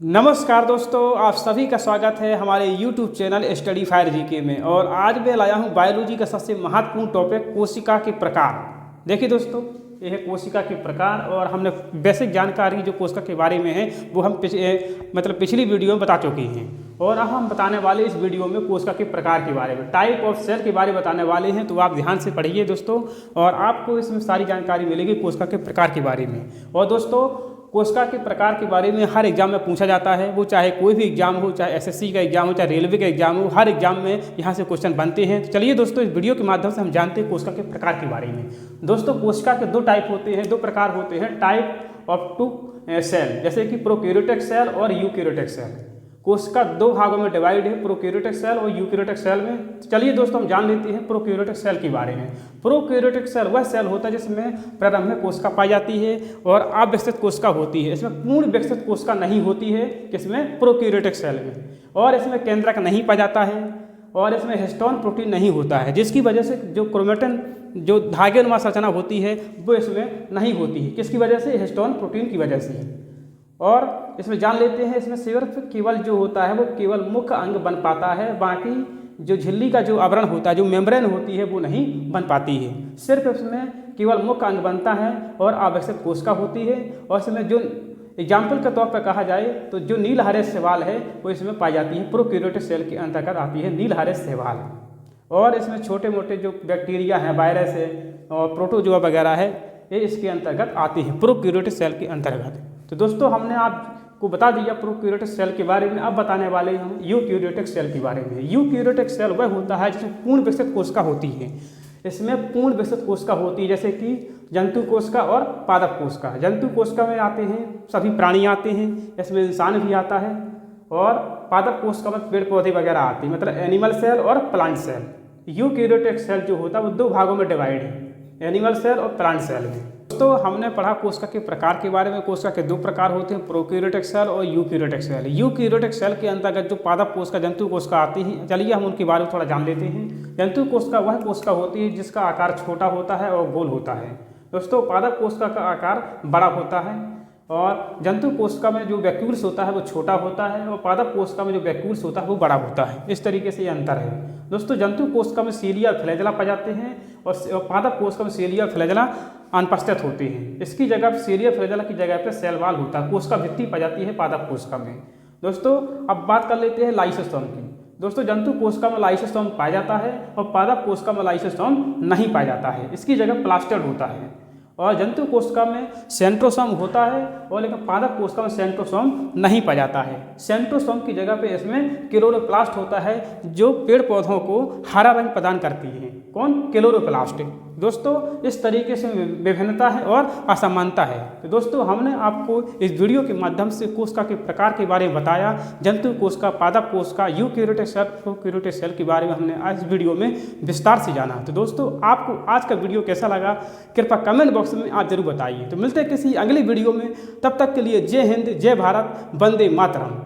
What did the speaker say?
नमस्कार दोस्तों, आप सभी का स्वागत है हमारे YouTube channel study fire GK में। और आज मैं लाया हूं बायोलॉजी का सबसे महत्वपूर्ण टॉपिक कोशिका के प्रकार। देखिए दोस्तों, यह है कोशिका के प्रकार और हमने बेसिक जानकारी जो कोशिका के बारे में है वो हम पिछली वीडियो में बता चुके हैं। और अब हम बताने वाले इस वीडियो में कोशिका के प्रकार के बारे में, टाइप ऑफ सेल के बारे में बताने वाले हैं। तो आप ध्यान से पढ़िए दोस्तों, और आपको इसमें सारी जानकारी मिलेगी कोशिका के प्रकार के बारे में। और दोस्तों, कोशिका के प्रकार के बारे में हर एग्जाम में पूछा जाता है, वो चाहे कोई भी एग्जाम हो, चाहे एसएससी का एग्जाम हो, चाहे रेलवे का एग्जाम हो, हर एग्जाम में यहाँ से क्वेश्चन बनते हैं। तो चलिए दोस्तों, इस वीडियो के माध्यम से हम जानते हैं कोशिका के प्रकार के बारे में। दोस्तों, कोशिका के दो टाइप होते हैं, दो प्रकार होते हैं, टाइप ऑफ टू सेल, जैसे कि प्रोकैरियोटिक सेल और यूकैरियोटिक सेल। कोशिका दो भागों में डिवाइड है, प्रोकैरियोटिक सेल और यूकैरियोटिक सेल में। चलिए दोस्तों, हम जान लेते हैं प्रोकैरियोटिक सेल के बारे में। प्रोकैरियोटिक सेल वह सेल होता है जिसमें प्रारंभ में कोशिका पाई जाती है और अविकसित कोशिका होती है। इसमें पूर्ण विकसित कोशिका नहीं होती है, किसमें? प्रोकैरियोटिक सेल में। और इसमें केंद्रक नहीं पाया जाता है और इसमें हिस्टोन प्रोटीन नहीं होता है, जिसकी वजह से जो क्रोमेटिन जो धागेनुमा संरचना होती है वो इसमें नहीं होती है। किसकी वजह से? हिस्टोन प्रोटीन की वजह से। और इसमें जान लेते हैं, इसमें सिर्फ केवल जो होता है वो केवल मुख्य अंग बन पाता है, बाकी जो झिल्ली का जो आवरण होता है, जो मेम्ब्रेन होती है, वो नहीं बन पाती है। सिर्फ इसमें केवल मुख्य अंग बनता है और अविकसित कोशिका होती है। और इसमें जो एग्जाम्पल के तौर पर कहा जाए तो जो नीलहरे शैवाल है वो इसमें पाई जाती है, प्रोकैरियोटिक सेल के अंतर्गत आती है नीलहरे शैवाल। और इसमें छोटे मोटे जो बैक्टीरिया हैं, वायरस है और प्रोटोजोआ वगैरह है, ये इसके अंतर्गत आती है, प्रोकैरियोटिक सेल के अंतर्गत। तो दोस्तों, हमने आपको बता दिया प्रोकैरियोटिक सेल के बारे में। अब बताने वाले हैं हम यूकैरियोटिक सेल के बारे में। यूकैरियोटिक सेल वह होता है जिसमें पूर्ण विकसित कोशिका होती है। इसमें पूर्ण विकसित कोशिका होती है, जैसे कि जंतु कोशिका और पादप कोशिका। जंतु कोशिका में आते हैं सभी प्राणी आते हैं, इसमें इंसान भी आता है। और पादप कोशिका में पेड़ पौधे वगैरह आते हैं, मतलब एनिमल सेल और प्लांट सेल। यूकैरियोटिक सेल जो होता है वो दो भागों में डिवाइड है, एनिमल सेल और प्लांट सेल में। दोस्तों, हमने पढ़ा कोशिका के प्रकार के बारे में। कोशिका के दो प्रकार होते हैं, प्रोकैरियोटिक सेल और यूकैरियोटिक सेल। यूकैरियोटिक सेल के अंतर्गत जो पादप कोशिका, जंतु कोशिका आती है, चलिए हम उनके बारे में थोड़ा जान लेते हैं। जंतु कोशिका वह कोशिका होती है जिसका आकार छोटा होता है और गोल होता है। दोस्तों, पादप कोशिका का आकार बड़ा होता है और जंतु कोशिका में जो वैक्यूल्स होता है वो छोटा होता है और पादप कोशिका में जो वैक्यूल्स होता है वो बड़ा होता है। इस तरीके से ये अंतर है। दोस्तों, जंतु कोशिका में सीलिया फ्लैजेला पाए जाते हैं और पादप कोशिका में सीलिया फ्लैजेला अनुपस्थित होते हैं। इसकी जगह सीलिया फ्लैजेला की जगह पर सेल वॉल होता है, कोशिका भित्ति पाई जाती है पादप कोशिका में। दोस्तों, अब बात कर लेते हैं लाइसोसोम की। दोस्तों, जंतु कोशिका में लाइसोसोम पाया जाता है और पादप कोशिका में लाइसोसोम नहीं पाया जाता है, इसकी जगह प्लास्टिड होता है। और जंतु कोशिका में सेंट्रोसोम होता है और लेकिन पादप कोशिका में सेंट्रोसोम नहीं पाया जाता है। सेंट्रोसोम की जगह पे इसमें क्लोरोप्लास्ट होता है, जो पेड़ पौधों को हरा रंग प्रदान करती है। कौन? क्लोरोप्लास्ट। दोस्तों, इस तरीके से विभिन्नता है और असमानता है। तो दोस्तों, हमने आपको इस वीडियो के माध्यम से कोशिका के प्रकार के बारे में बताया। जंतु कोशिका, पादप कोशिका, यूकैरियोटिक सेल, प्रोकैरियोटिक सेल के बारे में हमने आज वीडियो में विस्तार से जाना। तो दोस्तों, आपको आज का वीडियो कैसा लगा कृपया कमेंट बॉक्स में आप जरूर बताइए। तो मिलते हैं किसी अगली वीडियो में, तब तक के लिए जय हिंद, जय भारत, वंदे मातरम।